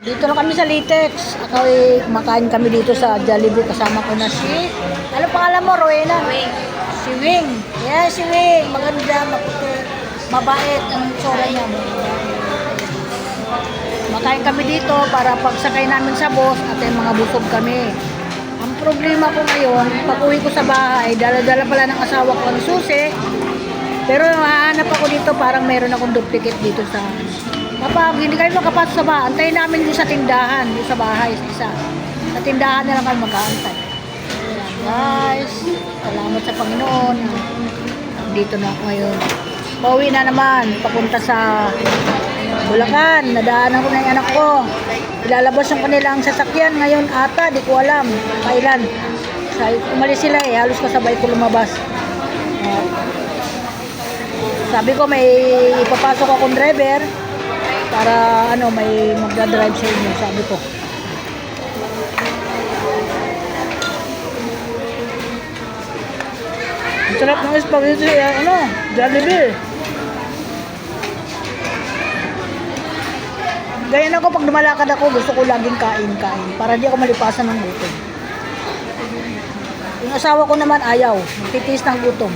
Dito na kami sa Litex. Ako kumakain kami dito sa Jollibee. Kasama ko na si... Ano pangalan mo, Rowena? Wing. Si Wing. Yeah, si Wing. Maganda, maputi. Mabait ang tsura niya. Makain kami dito para pagsakay namin sa bus at mga busog kami. Ang problema ko ngayon, pag uwi ko sa bahay, dala-dala pala ng asawa ko ang susi. Pero hahanap ako dito, parang meron akong duplicate dito sa... Kapag hindi kayo makapasok sa bahay, antayin namin doon sa tindahan, doon sa bahay, isa. Sa tindahan na lang kami mag-aantay. Ayan, guys. Salamat sa Panginoon. Dito na ako ngayon. Pauwi na naman, papunta sa Bulacan. Nadaanan ko na yung anak ko. Ilalabas yung kanilang sasakyan ngayon ata, di ko alam kailan. Umalis sila eh, halos kasabay ko lumabas. Sabi ko may ipapasok akong driver para ano, may magdadrive sa inyo, sabi ko. Ang sarap ng spaghetti, ano, Jollibee. Ganyan ako pag lumalakad ako, gusto ko laging kain para di ako malipasan ng gutom. Yung asawa ko naman ayaw, magtitiis ng gutom.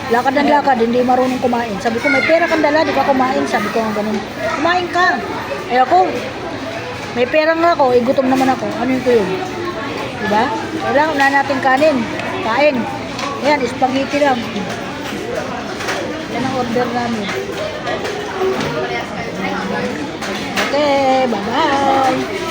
Lakad ng lakad, hindi marunong kumain. Sabi ko, may pera kang dala, di ka kumain. Sabi ko, ganun. Kumain ka. Eh ako, may pera nga ako, gutom naman ako. Ano yun ko yun? Diba? Kailangan na natin kanin. Kain. Ayan, spaghetti lang. Yan ang order namin. Okay, bye-bye.